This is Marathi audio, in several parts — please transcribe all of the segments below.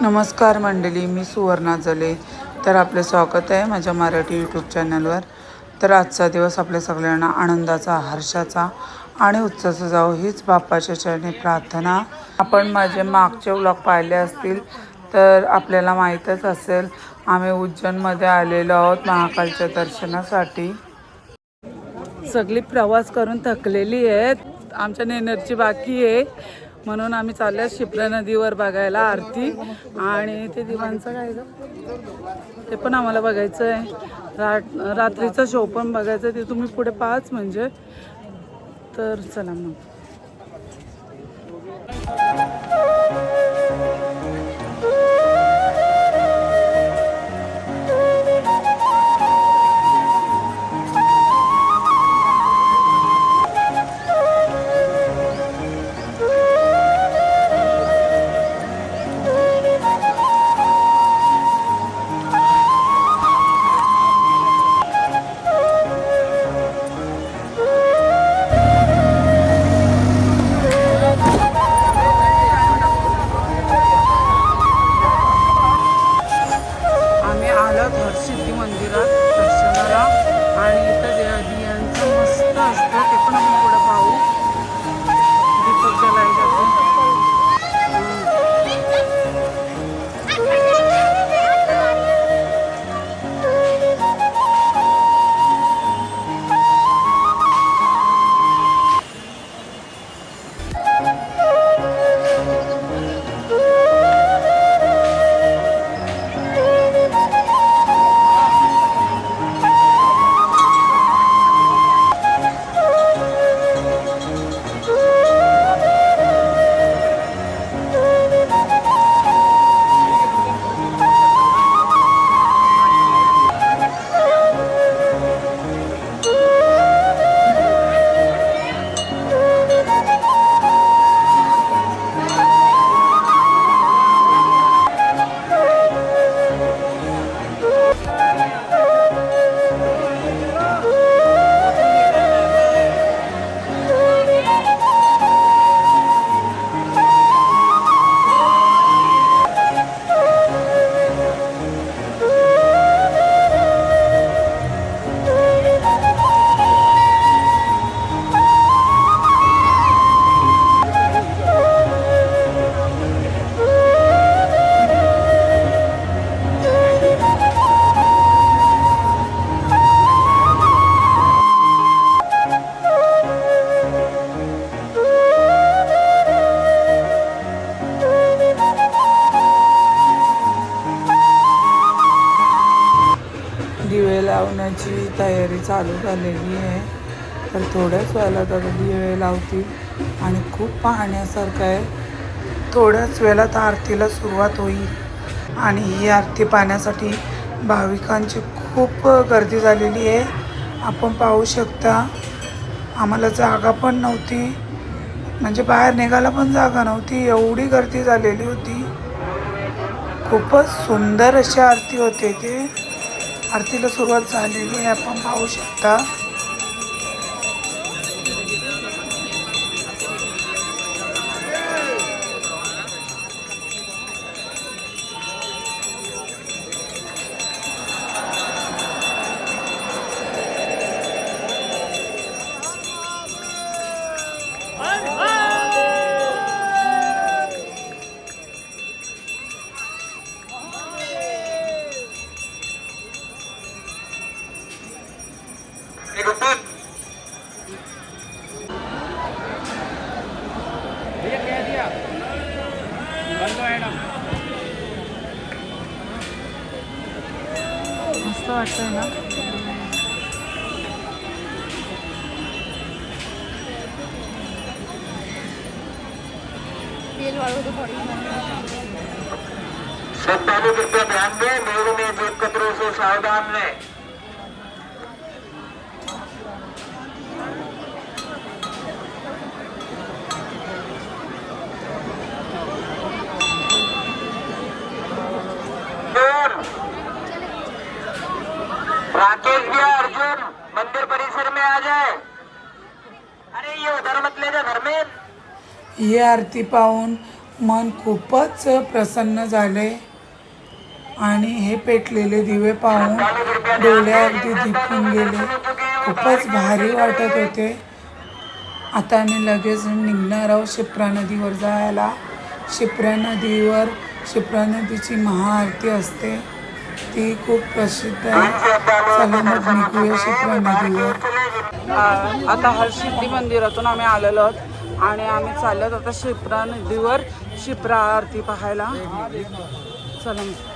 नमस्कार मंडळी, मी सुवर्णा जले. तर आपले स्वागत आहे माझ्या मराठी यूट्यूब चॅनलवर. तर आजचा दिवस आपल्या सगळ्यांना आनंदाचा, हर्षाचा आणि उत्साहाचा जावो हीच बाप्पाच्या चरणी प्रार्थना. आपण माझे मागचे व्लॉग पाहिले असतील तर आपल्याला माहीतच असेल, आम्ही उज्जैनमध्ये आलेलो आहोत महाकालच्या दर्शनासाठी. सगळी प्रवास करून थकलेली आहेत, आमच्या नेनरची बाकी आहे, म्हणून आम्ही चालल्या शिप्रा नदीवर बघायला आरती. आणि ते दिवांचं काय ते पण आम्हाला बघायचं आहे. रात्रीचा शो पण बघायचा, ते तुम्ही पुढे पाहाच म्हणजे. तर चला मग. हरसिद्धी मंदिरात दर्शनाला, आणि इथं दियांचं मस्त असतं, ते पण आपण पुढे पाहू. दीपक जलायला दिवे लावण्याची तयारी चालू झालेली आहे. तर थोड्याच वेळाला तर दिवे लावतील आणि खूप पाहण्यासारखं आहे. थोड्याच वेळात आरतीला सुरुवात होईल आणि ही आरती पाहण्यासाठी भाविकांची खूप गर्दी झालेली आहे. आपण पाहू शकता, आम्हाला जागा पण नव्हती, म्हणजे बाहेर निघायला पण जागा नव्हती, एवढी गर्दी झालेली होती. खूपच सुंदर अशी आरती होते. ते आरतीला सुरुवात झालेली आहे, आपण पाहू शकता. मस्त वाटतंय ना. श्रद्धालु कृपया ध्यान दें, मेरे में जेब कतरों से सावधान रहें। राकेश भैया, अर्जुन मंदिर परिसर में आ जाए। अरे ये उधर मत ले जा, घर में। ही आरती पाहून मन खूपच प्रसन्न झाले आणि हे पेटलेले दिवे पाहून डोळे अगदी दिपून गेले. खूपच भारी वाटत होते. आता आम्ही लगेच निघणार आहोत शिप्रा नदीवर जायला. शिप्रा नदीवर शिप्रा नदीची महाआरती असते, ती खूप प्रसिद्ध आहे. चला मग निघूया शिप्रा नदीवर. आता हरसिद्धी मंदिरातून आम्ही आलेलो आहोत आणि आम्ही चाललो आता शिप्रा नदीवर शिप्रा आरती पाहायला. चला मग.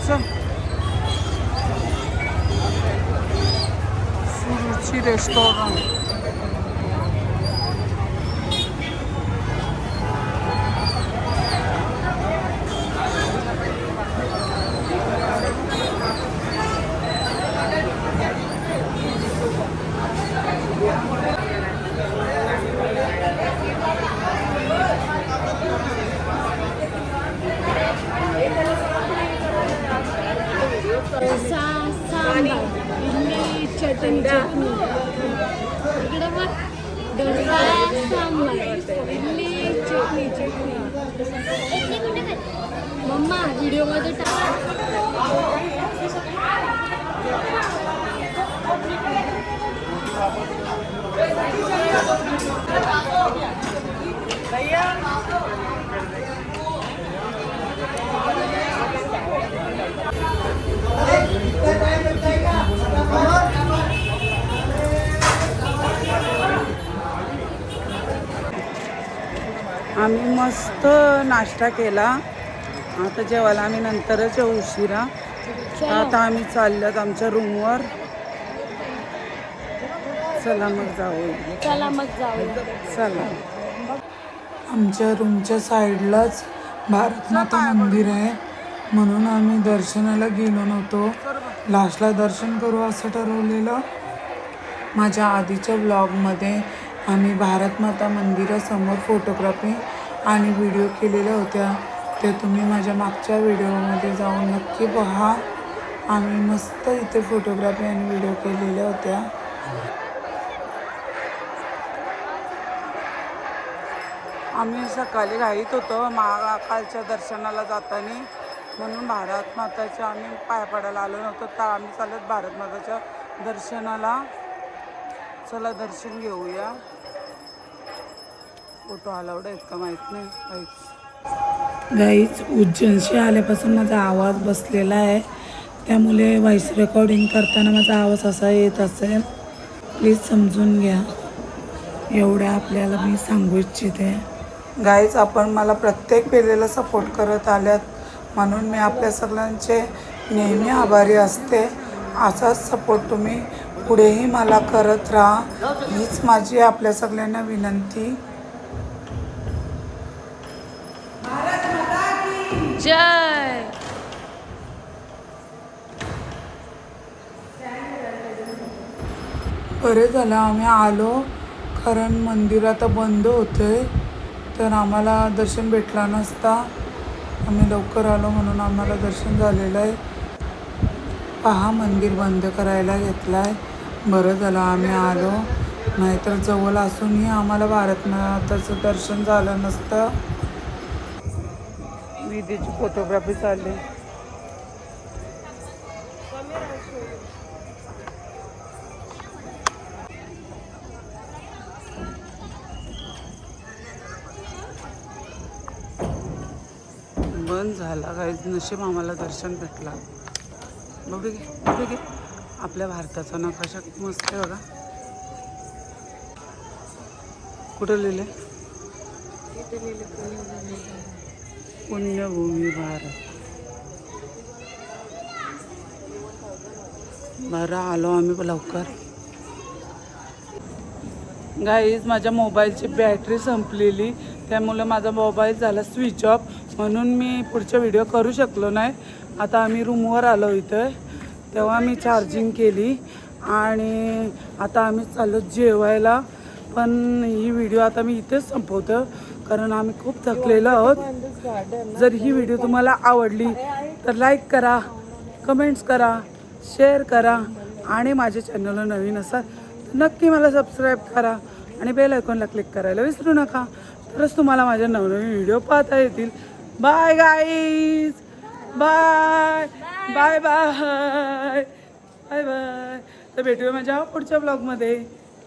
चल सुरुची रेस्टॉरंट. सांबार इडली चटणी इकडं मग डोसा सांबार इडली चटणी मम्मा व्हिडिओमध्ये टाक. आम्ही मस्त नाश्ता केला. आता जेवायला आम्ही नंतरच येऊ उशिरा. आता आम्ही चाललोत आमच्या रूमवर. चला मग जाऊ. चला. आमच्या रूमच्या साईडलाच भारतमाता मंदिर आहे, म्हणून आम्ही दर्शनाला गेलो नव्हतो. लास्टला दर्शन करू असं ठरवलेलं. माझ्या आधीच्या ब्लॉगमध्ये आम्ही भारतमाता मंदिरासमोर फोटोग्राफी आणि व्हिडिओ केलेल्या होत्या. ते तुम्ही माझ्या मागच्या व्हिडिओमध्ये जाऊन नक्की पहा. आम्ही मस्त इथे फोटोग्राफी आणि व्हिडिओ केलेल्या होत्या. आम्ही सकाळी घाईत होतो महाकालच्या दर्शनाला जाताना, म्हणून भारत माताच्या आम्ही पाया पडायला आलो नव्हतो. तर आम्ही चालत भारत माताच्या दर्शनाला. चला दर्शन घेऊया. फोटो अलाउड आहेत का माहीत नाही. गाईच उज्जैनशी आल्यापासून माझा आवाज बसलेला आहे, त्यामुळे व्हॉइस रेकॉर्डिंग करताना माझा आवाज असा येत असेल, प्लीज समजून घ्या. एवढ्या आपल्याला मी सांगू इच्छिते. गाईज, आपण मला प्रत्येक वेळेला सपोर्ट करत आल्यात, म्हणून मी आपल्या सगळ्यांचे नेहमी आभारी असते. असाच सपोर्ट तुम्ही पुढेही मला करत राहा, हीच माझी आपल्या सगळ्यांना विनंती. जय. बरे झालं आम्ही आलो, कारण मंदिर आता बंद होतंय, तर आम्हाला दर्शन भेटला नसता. आम्ही लवकर आलो म्हणून आम्हाला दर्शन झालेलं आहे. पहा, मंदिर बंद करायला घेतलं आहे. बरं झालं आम्ही आलो, नाहीतर जवळ असूनही आम्हाला भारतमाताचं दर्शन झालं नसतं. विधीची फोटोग्राफी चालली. बंद झाला काहीच. नशीब आम्हाला दर्शन भेटला. बघू घे आपल्या भारताचा नकाशा किती मस्त आहे बघा. कुठं लिहिले? पुण्यभूमी भारत. बरं आलो आम्ही लवकर. गाईज, माझ्या मोबाईलची बॅटरी संपलेली, त्यामुळे माझा मोबाईल झाला स्विच ऑफ, म्हणून मी पुढचा व्हिडिओ करू शकलो नाही. आता आम्ही रूमवर आलो इथं, तेव्हा मी चार्जिंग केली आणि आता आम्ही चाललो जेवायला. पण ही व्हिडिओ आता मी इथेच संपवतो, कारण आम्ही खूप थकलेलो आहोत. जर ही व्हिडिओ तुम्हाला आवडली तर लाईक करा, कमेंट्स करा, शेअर करा आणि माझ्या चॅनलला नवीन असाल तर नक्की मला सबस्क्राईब करा आणि बेल आयकॉनला क्लिक करायला विसरू नका. तरच तुम्हाला माझे नवनवीन व्हिडिओ पाहता येतील. Bye guys, bye bye bye bye bye. तर भेटूया माझ्या पुढच्या ब्लॉगमध्ये.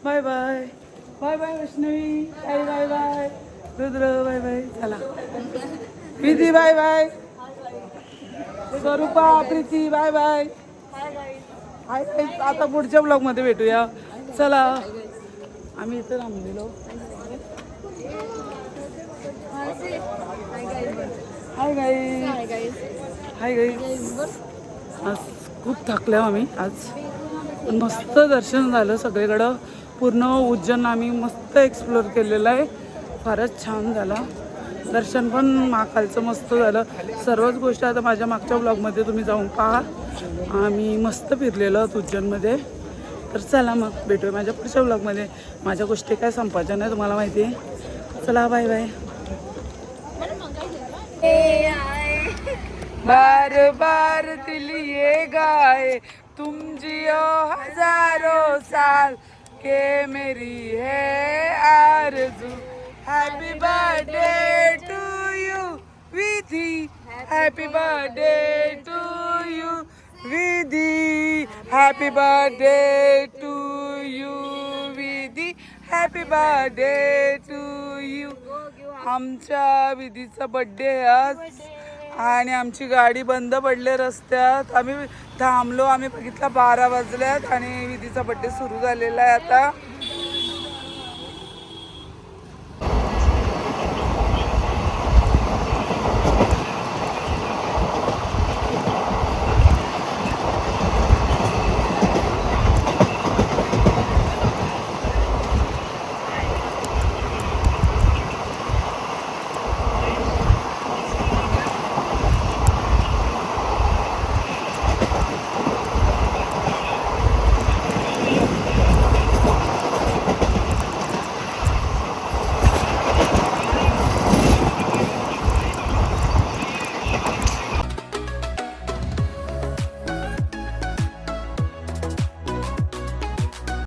Bye bye bye bye Vaishnavi, bye bye bye Rudra, bye bye. चला Vidhi, bye bye. Swarupa, Preeti, bye bye. आता पुढच्या ब्लॉगमध्ये भेटूया. चला, आम्ही इथं थांबलेलो. Hi guys. Hi guys. आज खूप थकल्या आम्ही आज. पण मस्त दर्शन झालं सगळीकडं. पूर्ण उज्जैन आम्ही मस्त एक्सप्लोअर केलेलं आहे. फारच छान झालं दर्शन पण. महाकालचं मस्त झालं. सर्वच गोष्टी आता माझ्या मागच्या ब्लॉगमध्ये तुम्ही जाऊन पहा. आम्ही मस्त फिरलेलो आहोत उज्जैनमध्ये. तर चला मग भेटूया माझ्या पुढच्या ब्लॉगमध्ये. माझ्या गोष्टी काय संपायच्या नाही तुम्हाला माहिती आहे. चला बाय बाय. बार बार दिल ये गाए तुम जियो हजारों साल के मेरी है आरज़ू. Happy birthday to you Vidhi. Happy birthday to you Vidhi. Happy birthday to you Vidhi. Happy birthday to you. आमच्या विधीचा बर्थडे आहे आज आणि आमची गाडी बंद पडली रस्त्यात. आम्ही थांबलो. आम्ही बघितलं 12 वाजल्यात आणि विधीचा बर्थडे सुरू झालेला आहे आता.